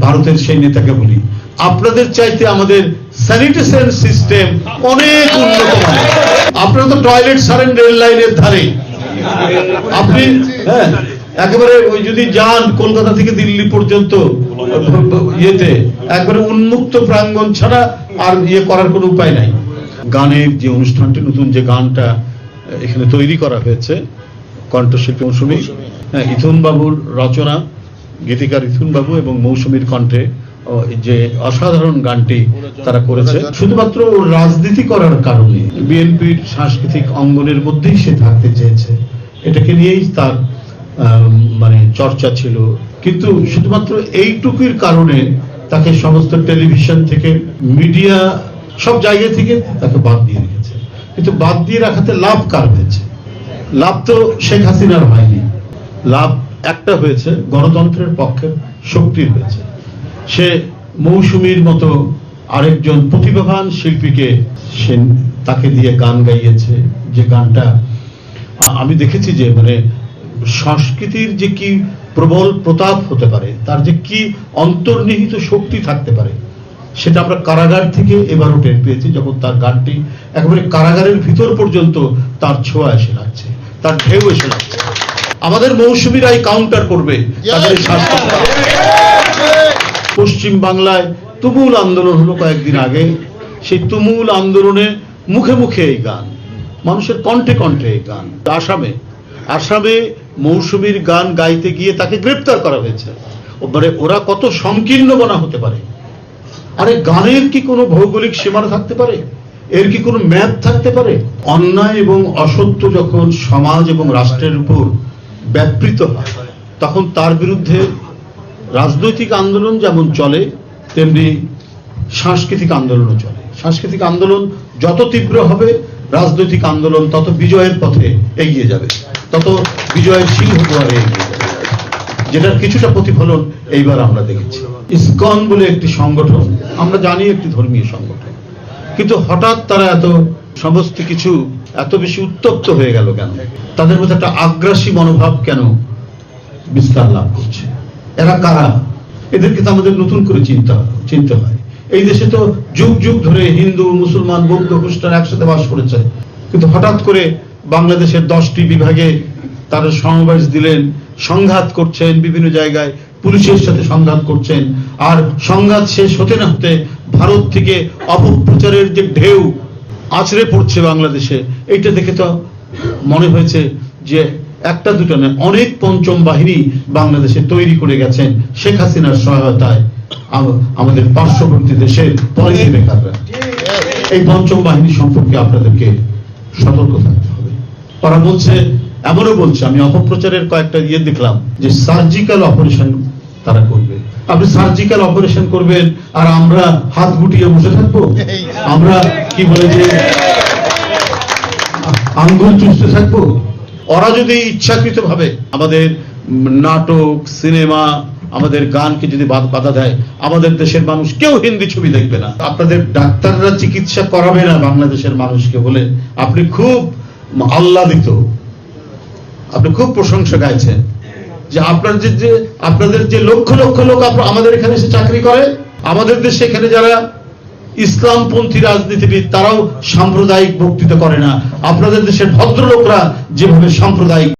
ভারতের সেই নেতাকে বলি, আপনাদের চাইতে আমাদের স্যানিটেশন সিস্টেম অনেক উন্নত মানের। আপনারা তো টয়লেট সারেন রেল লাইনের ধারে, আপনি একেবারে ওই যদি যান কলকাতা থেকে দিল্লি পর্যন্ত ইয়েতে একবারে উন্মুক্ত প্রাঙ্গণ ছাড়া আর ইয়ে করার কোনো উপায় নাই। গানের যে অনুষ্ঠানটি, নতুন যে গানটা এখানে তৈরি করা হয়েছে কণ্ঠশিল্পী মৌসুমী, ইথুন বাবুর রচনা, গীতিকার ইথুন বাবু এবং মৌসুমীর কণ্ঠে যে অসাধারণ গানটি তারা করেছে, শুধুমাত্র রাজনীতি করার কারণে বিএনপির সাংস্কৃতিক অঙ্গনের মধ্যেই সে থাকতে চেয়েছে, এটাকে নিয়েই তার মানে চর্চা ছিল। কিন্তু শুধুমাত্র এইটুকুর কারণে তাকে সমস্ত টেলিভিশন থেকে, মিডিয়া, সব জায়গা থেকে তাকে বাদ দিয়ে রেখেছে। কিন্তু বাদ দিয়ে রাখাতে লাভ কার হয়েছে? লাভ তো শেখ হাসিনার হয়নি, লাভ একটা হয়েছে গণতন্ত্রের পক্ষের শক্তির হয়েছে। সে মৌসুমীর মতো আরেকজন প্রতিভাবান শিল্পীকে সে তাকে দিয়ে গান গাইয়েছে, যে গানটা আমি দেখেছি যে মানে সংস্কৃতির যে কি প্রবল প্রতাপ হতে পারে, তার যে কি অন্তর্নিহিত শক্তি থাকতে পারে, সেটা আমরা কারাগার থেকে এবারও টের পেয়েছি, যখন তার গানটি একেবারে কারাগারের ভিতর পর্যন্ত তার ছোঁয়া এসে লাগছে, তার ঢেউ এসে লাগছে। আমাদের মৌসুমীরাই কাউন্টার করবে তাদের পশ্চিম বাংলায় তুমুল আন্দোলন হলো কয়েকদিন আগে, সেই তুমুল আন্দোলনে মুখে মুখে এই গান, মানুষের কণ্ঠে কণ্ঠে এই গান। আসামে মৌসুমীর গান গাইতে গিয়ে তাকে গ্রেপ্তার করা হয়েছে। মানে ওরা কত সংকীর্ণমনা হতে পারে। আরে গানের কি কোনো ভৌগোলিক সীমানা থাকতে পারে? এর কি কোনো ম্যাপ থাকতে পারে? অন্যায় এবং অসত্য যখন সমাজ এবং রাষ্ট্রের উপর ব্যাপৃত হয়, তখন তার বিরুদ্ধে রাজনৈতিক আন্দোলন যেমন চলে, তেমনি সাংস্কৃতিক আন্দোলনও চলে। সাংস্কৃতিক আন্দোলন যত তীব্র হবে, রাজনৈতিক আন্দোলন তত বিজয়ের পথে এগিয়ে যাবে, তত বিজয়ের সিংহ দুয়ারে এগিয়ে যাবে, যেটার কিছুটা প্রতিফলন এইবার আমরা দেখেছি। ইসকন বলে একটি সংগঠন, আমরা জানি একটি ধর্মীয় সংগঠন, কিন্তু হঠাৎ তারা এত সমস্ত কিছু এত বেশি উত্তপ্ত হয়ে গেল কেন? তাদের মধ্যে একটা আগ্রাসী মনোভাব কেন বিস্তার লাভ করছে? এরা কারা? এদেরকে তো আমাদের নতুন করে চিনতে হয়। এই দেশে তো যুগ যুগ ধরে হিন্দু, মুসলমান, বৌদ্ধ, খ্রিস্টান একসাথে বাস করেছে, কিন্তু হঠাৎ করে বাংলাদেশের 10টি বিভাগে তারা সমাবেশ দিলেন, সংঘাত করছেন, বিভিন্ন জায়গায় পুলিশের সাথে সংঘাত করছেন, আর সংঘাত শেষ হতে না হতে ভারত থেকে অপপ্রচারের যে ঢেউ আছড়ে পড়ছে বাংলাদেশে, এইটা দেখে তো মনে হয়েছে যে একটা দুটো নয়, অনেক পঞ্চম বাহিনী বাংলাদেশে তৈরি করে গেছেন শেখ হাসিনার সহায়তায় আমাদের পার্শ্ববর্তী দেশের পলিসি মেকাররা। এই পঞ্চম বাহিনী সম্পর্কে আপনাদেরকে সতর্ক থাকতে হবে। ওরা বলছে, এমনও বলছে, আমি অপপ্রচারের কয়েকটা দেখলাম যে সার্জিক্যাল অপারেশন তারা করবে। আপনি সার্জিক্যাল অপারেশন করবেন আর আমরা হাত গুটিয়ে বসে থাকবো? আমরা কি বলে যে আঙ্গুল চুষতে থাকবো? ওরা যদি ইচ্ছাকৃত ভাবে আমাদের নাটক, সিনেমা, আমাদের গানকে যদি বাধা দেয়, আমাদের দেশের মানুষ কেউ হিন্দি ছবি দেখবে না। আপনাদের ডাক্তাররা চিকিৎসা করাবে না বাংলাদেশের মানুষকে বলে আপনি খুব আহ্লাদিত, আপনি খুব প্রশংসা গাইছেন যে আপনাদের যে লক্ষ লক্ষ লোক আমাদের এখানে এসে চাকরি করে, আমাদের দেশে এখানে যারা ইসলামপন্থী রাজনীতিবিদ, তারাও সাম্প্রদায়িক বক্তৃতা করে না। আপনাদের দেশের ভদ্রলোকরা যেভাবে সাম্প্রদায়িক